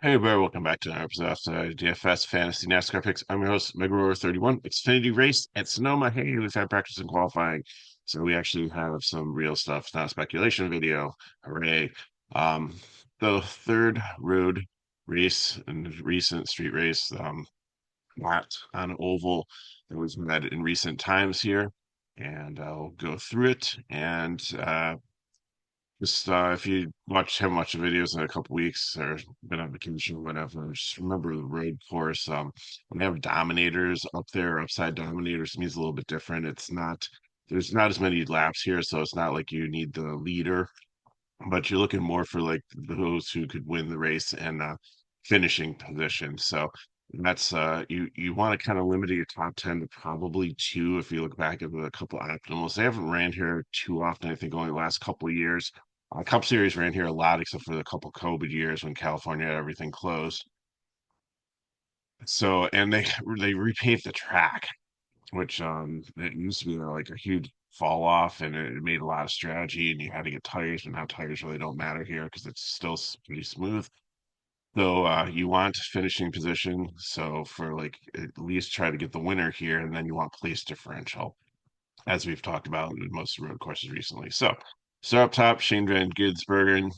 Hey, everybody, welcome back to another episode of DFS Fantasy NASCAR Picks. I'm your host, Megaroar31, Xfinity Race at Sonoma. Hey, we've had practice and qualifying, so we actually have some real stuff. It's not a speculation video. Hooray. Um, the third road race and recent street race, not on an oval that was met in recent times here, and I'll go through it and just if you haven't watched the videos in a couple weeks or been on vacation or whatever, just remember the road course. When they have dominators up there, upside dominators means a little bit different. There's not as many laps here, so it's not like you need the leader, but you're looking more for like those who could win the race and finishing position. So that's you want to kind of limit your top 10 to probably two if you look back at a couple optimals. They haven't ran here too often, I think only the last couple of years. Cup Series ran here a lot, except for the couple COVID years when California had everything closed. So, and they repaved the track, which it used to be like a huge fall off, and it made a lot of strategy, and you had to get tires, and now tires really don't matter here because it's still pretty smooth. So you want finishing position, so for like at least try to get the winner here, and then you want place differential, as we've talked about in most road courses recently. So start up top, Shane Van Gisbergen,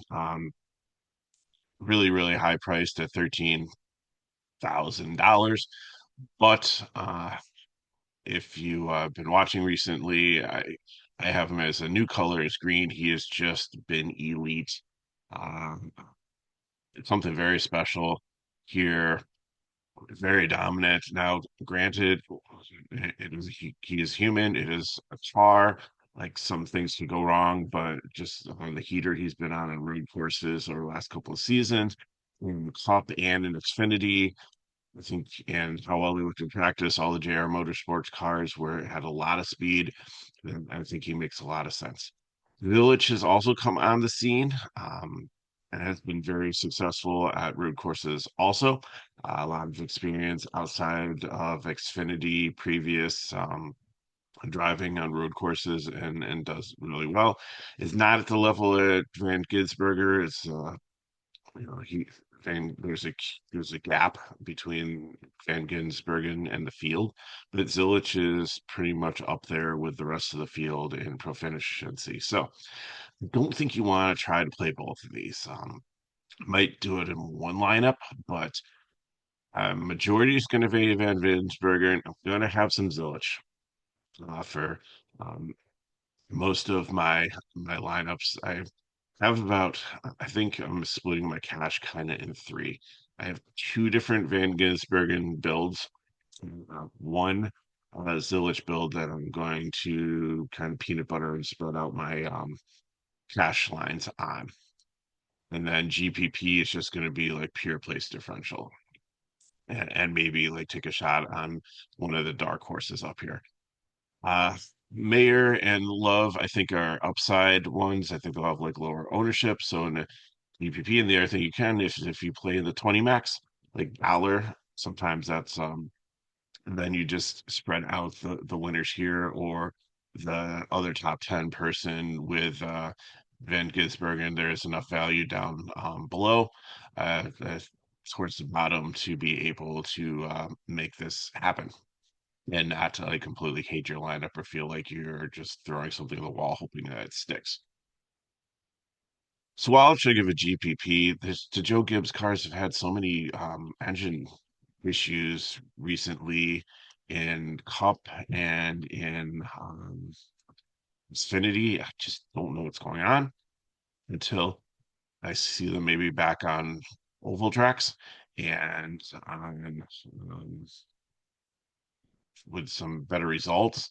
really high priced at $13,000. But if you have been watching recently, I have him as a new color is green. He has just been elite. Um, it's something very special here, very dominant. Now, granted, he is human. It is a car. Like some things could go wrong, but just on the heater he's been on road courses over the last couple of seasons, in the Cup and in Xfinity, I think, and how well he looked in practice, all the JR Motorsports cars were had a lot of speed. And I think he makes a lot of sense. Village has also come on the scene and has been very successful at road courses also. A lot of experience outside of Xfinity, previous driving on road courses and does really well. Is not at the level at Van Gisberger. He there's a gap between Van Gisbergen and the field, but Zilich is pretty much up there with the rest of the field in proficiency. So I don't think you want to try to play both of these. Might do it in one lineup, but majority is going to be Van Gisbergen. And I'm going to have some Zilich for um, most of my lineups. Have about, I think I'm splitting my cash kind of in three. I have two different Van Gisbergen builds. One Zilich build that I'm going to kind of peanut butter and spread out my cash lines on. And then GPP is just going to be like pure place differential and maybe like take a shot on one of the dark horses up here. Uh, Mayor and Love, I think, are upside ones. I think they'll have like lower ownership. So in the EPP, and the other thing you can if you play in the 20 max, like dollar, sometimes that's and then you just spread out the winners here or the other top 10 person with Van Gisbergen. There's enough value down below towards the bottom to be able to make this happen and not to like completely hate your lineup or feel like you're just throwing something at the wall hoping that it sticks. So while I give a GPP, the Joe Gibbs cars have had so many engine issues recently in Cup and in Xfinity. I just don't know what's going on until I see them maybe back on oval tracks and on with some better results.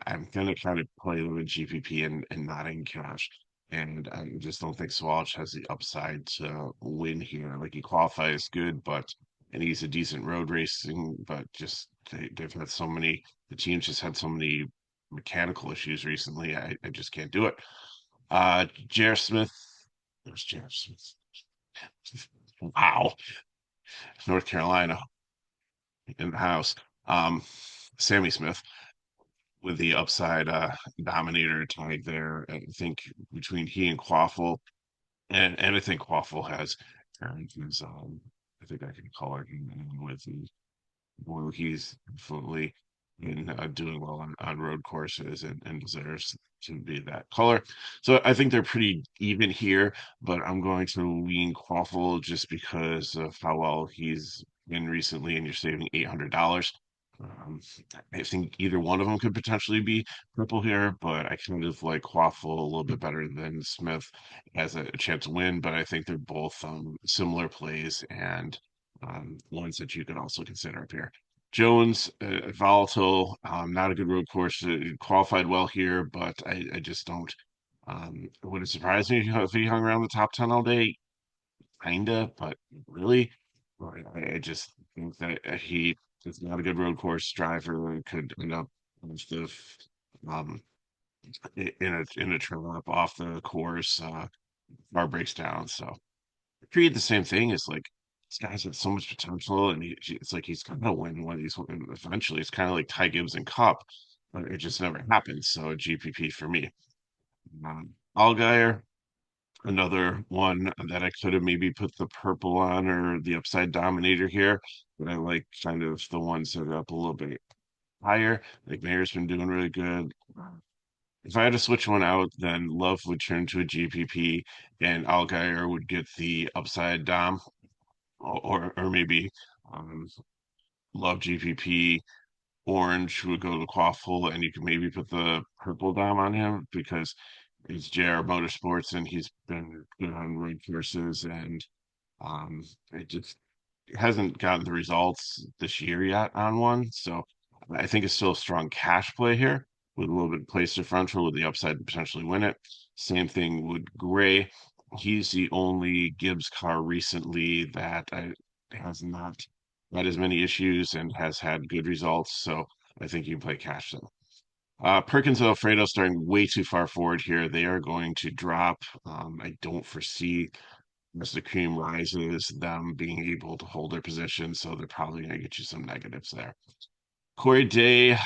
I'm gonna kind of play them in GPP and not in cash. And I just don't think Swalch has the upside to win here. Like he qualifies good, but and he's a decent road racing, but just they've had so many. The team's just had so many mechanical issues recently. I just can't do it. J.R. Smith. There's J.R. Smith. Wow, North Carolina in the house. Um, Sammy Smith with the upside dominator tag there. I think between he and Quaffle, and I think Quaffle has earned his I think I can color him in with the well, he's definitely in doing well on road courses and deserves to be that color. So I think they're pretty even here, but I'm going to lean Quaffle just because of how well he's been recently, and you're saving $800. Um, I think either one of them could potentially be purple here, but I kind of like Quaffle a little bit better than Smith as a chance to win. But I think they're both similar plays and ones that you could also consider up here. Jones, volatile, not a good road course. Qualified well here, but I just don't. Would it surprise me if he hung around the top 10 all day? Kinda, but really, I just think that he is not a good road course driver and could end up with the um in a trip up off the course. Car breaks down, so create the same thing. Is like this guy's got so much potential, and it's like he's gonna win one of these eventually. It's kind of like Ty Gibbs and Cup, but it just never happens. So GPP for me. Allgaier, another one that I could have maybe put the purple on or the upside dominator here, but I like kind of the ones that are up a little bit higher. Like Mayer's been doing really good. If I had to switch one out, then Love would turn to a GPP and Allgaier would get the upside dom, or maybe um, Love GPP. Orange would go to Quaffle, and you could maybe put the purple dom on him because it's JR Motorsports and he's been good on road courses, and it just hasn't gotten the results this year yet on one. So I think it's still a strong cash play here with a little bit of place differential with the upside to potentially win it. Same thing with Gray. He's the only Gibbs car recently that has not had as many issues and has had good results. So I think you can play cash them. Perkins and Alfredo starting way too far forward here. They are going to drop. I don't foresee as the cream rises, them being able to hold their position. So they're probably going to get you some negatives there. Corey Day,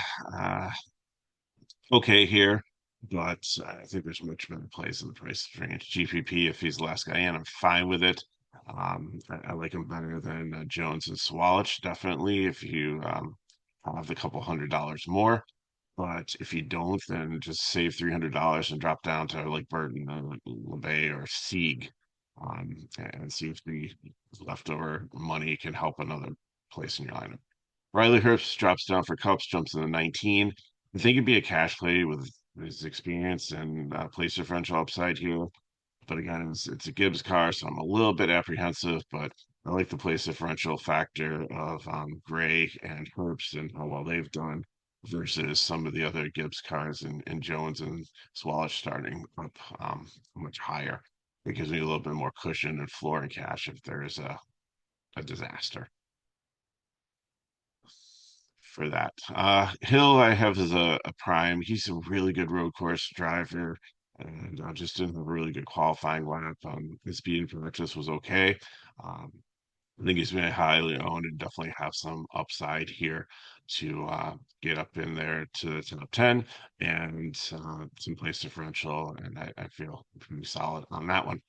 okay here, but I think there's much better plays in the price range. GPP, if he's the last guy in, I'm fine with it. I like him better than Jones and Swalach, definitely, if you have the couple $100 more. But if you don't, then just save $300 and drop down to like Burton, LeBay, or Sieg, and see if the leftover money can help another place in your lineup. Riley Herbst drops down for Cups, jumps in the 19. I think it'd be a cash play with his experience and place differential upside here. But again, it's a Gibbs car, so I'm a little bit apprehensive, but I like the place differential factor of Gray and Herbst and how well they've done versus some of the other Gibbs cars and Jones and Swallow starting up much higher. It gives me a little bit more cushion and floor and cash if there's a disaster for that. Hill, I have as a prime. He's a really good road course driver and just didn't have a really good qualifying lap. His speed in practice was okay. Um, I think he's been highly owned and definitely have some upside here to get up in there to the top 10 and some place differential. And I feel pretty solid on that one.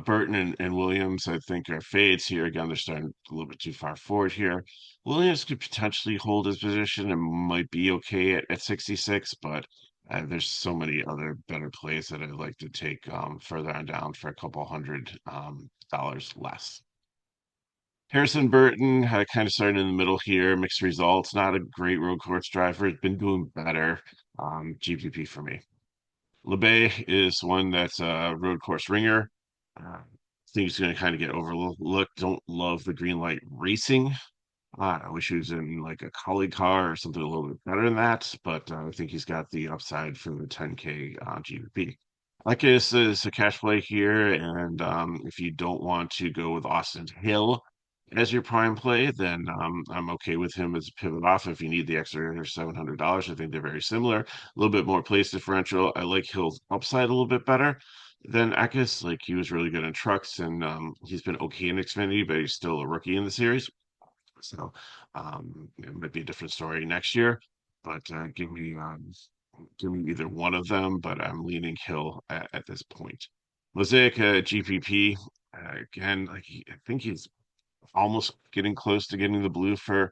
Burton and Williams, I think, are fades here. Again, they're starting a little bit too far forward here. Williams could potentially hold his position and might be okay at 66, but there's so many other better plays that I'd like to take further on down for a couple hundred dollars less. Harrison Burton kind of started in the middle here, mixed results. Not a great road course driver. Has been doing better. GPP for me. LeBay is one that's a road course ringer. Think he's going to kind of get overlooked. Don't love the green light racing. I wish he was in like a colleague car or something a little bit better than that, but I think he's got the upside for the 10K GPP. Like this is a cash play here, and if you don't want to go with Austin Hill as your prime play, then I'm okay with him as a pivot off if you need the extra $700. I think they're very similar. A little bit more place differential. I like Hill's upside a little bit better than Eckes. Like he was really good in trucks, and he's been okay in Xfinity, but he's still a rookie in the series. So it might be a different story next year. But give me either one of them, but I'm leaning Hill at this point. Mosaic GPP again, I think he's almost getting close to getting the blue for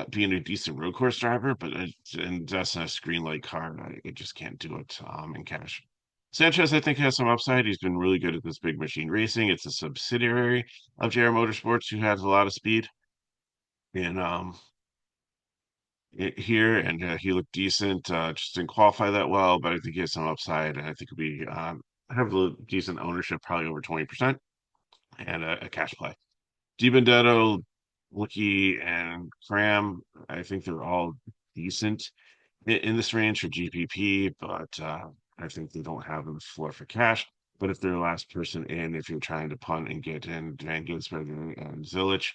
being a decent road course driver, but and that's a screen light car. I just can't do it in cash. Sanchez, I think, has some upside. He's been really good at this big machine racing. It's a subsidiary of JR Motorsports, who has a lot of speed in here, and he looked decent. Just didn't qualify that well, but I think he has some upside, and I think he'll be have a decent ownership, probably over 20%, and a cash play. DiBenedetto, Wookie, and Cram, I think they're all decent in this range for GPP, but I think they don't have enough floor for cash. But if they're the last person in, if you're trying to punt and get in Van Gisbergen and Zilich,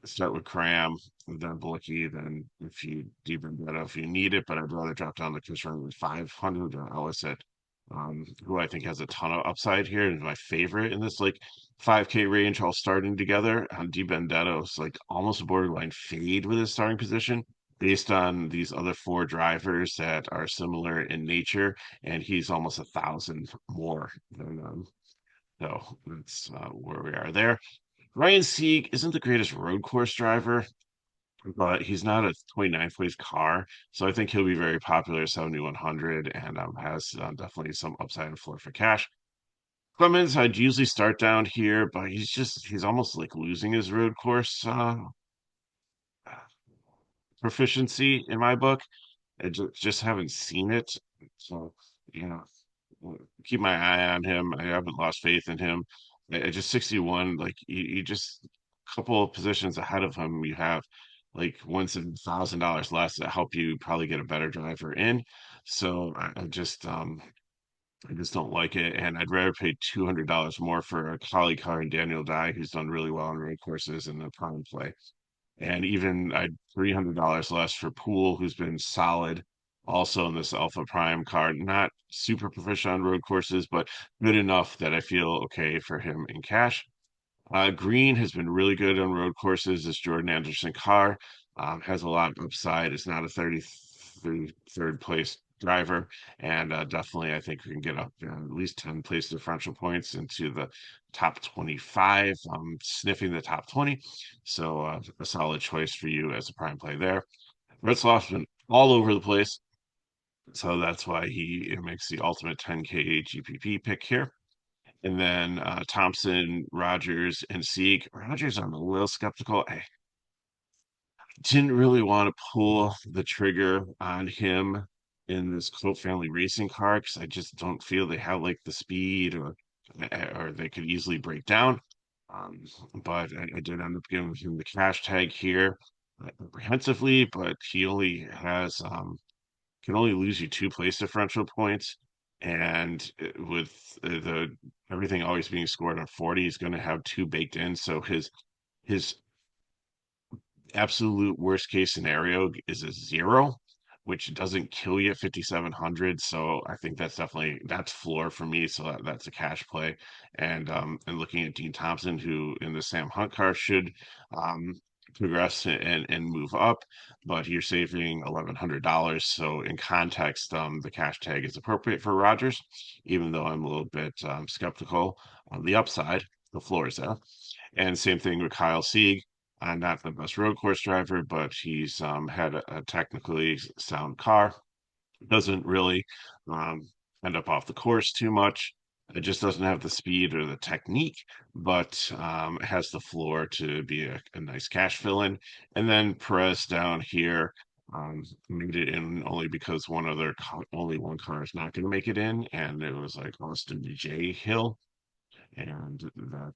start with Cram, then Blicky, then if you deepen that if you need it. But I'd rather drop down the Chris Ryan with 500 or Ellis at who I think has a ton of upside here and is my favorite in this like 5K range, all starting together. Di Bendetto's like almost a borderline fade with his starting position based on these other four drivers that are similar in nature, and he's almost 1,000 more than them. So that's where we are there. Ryan Sieg isn't the greatest road course driver, but he's not a 29th place car, so I think he'll be very popular at 7,100 and has definitely some upside and floor for cash. Clemens, I'd usually start down here, but he's almost like losing his road course proficiency in my book. I just haven't seen it. So, you know, keep my eye on him. I haven't lost faith in him. I just 61, like you just a couple of positions ahead of him, you have like $1,000 less that help you probably get a better driver in. So I just don't like it. And I'd rather pay $200 more for a colleague car and Daniel Dye, who's done really well on road courses in the prime play. And even I'd $300 less for Poole, who's been solid also in this Alpha Prime card. Not super proficient on road courses, but good enough that I feel okay for him in cash. Green has been really good on road courses. This Jordan Anderson car has a lot of upside. It's not a 33rd place driver, and definitely I think we can get up at least 10 place differential points into the top 25, sniffing the top 20. So a solid choice for you as a prime play there. Retzloff's been all over the place, so that's why he makes the ultimate 10K GPP pick here. And then Thompson, Rogers, and Sieg. Rogers, I'm a little skeptical. I didn't really want to pull the trigger on him in this Colt family racing car because I just don't feel they have like the speed or they could easily break down. Um, but I did end up giving him the cash tag here comprehensively, but he only has can only lose you two place differential points. And with the everything always being scored on 40, he's going to have two baked in. So his absolute worst case scenario is a zero, which doesn't kill you at 5,700. So I think that's floor for me. So that's a cash play. And looking at Dean Thompson, who in the Sam Hunt car should um progress and move up, but you're saving $1,100. So in context, the cash tag is appropriate for Rogers, even though I'm a little bit skeptical on the upside. The floor is there. And same thing with Kyle Sieg. Not the best road course driver, but he's had a technically sound car. Doesn't really um, end up off the course too much. It just doesn't have the speed or the technique, but has the floor to be a nice cash fill in. And then Perez down here made it in only because only one car is not going to make it in, and it was like Austin J. Hill, and that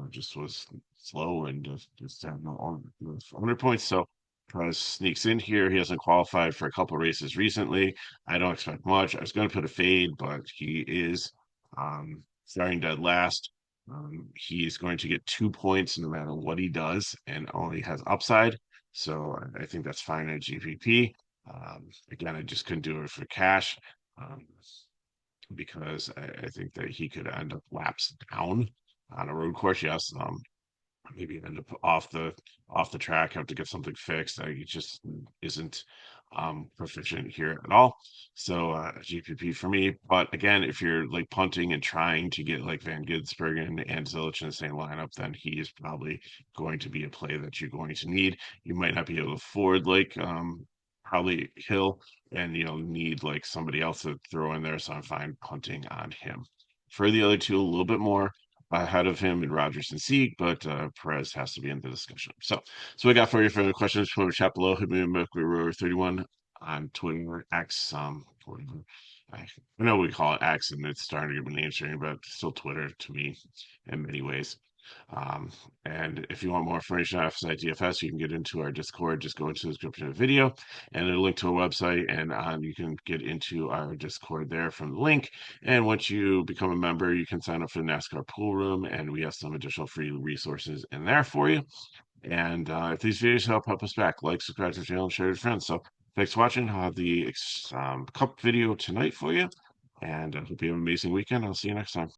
just was slow and just had no 100 points. So Price sneaks in here. He hasn't qualified for a couple races recently. I don't expect much. I was going to put a fade, but he is starting dead last. He's going to get 2 points no matter what he does, and only has upside. So I think that's fine at GPP. Again, I just couldn't do it for cash. Um, because I think that he could end up laps down on a road course. Yes, maybe end up off the track, have to get something fixed. He just isn't proficient here at all. So GPP for me. But again, if you're like punting and trying to get like Van Gisbergen and Zilich in the same lineup, then he is probably going to be a play that you're going to need. You might not be able to afford like probably Hill, and need like somebody else to throw in there. So I'm fine punting on him. For the other two, a little bit more ahead of him in Rogers and Sieg, but Perez has to be in the discussion. So I got for you for the questions from the chat below. Hit me up with 31 on Twitter, X, whatever. I know we call it X, and it's starting to get mainstream, but still Twitter to me in many ways. Um, and if you want more information on FSi DFS, you can get into our Discord. Just go into the description of the video and a link to our website, and you can get into our Discord there from the link. And once you become a member, you can sign up for the NASCAR pool room, and we have some additional free resources in there for you. And if these videos help us back, like, subscribe to the channel, and share with friends. So thanks for watching. I'll have the Cup video tonight for you. And I hope you have an amazing weekend. I'll see you next time.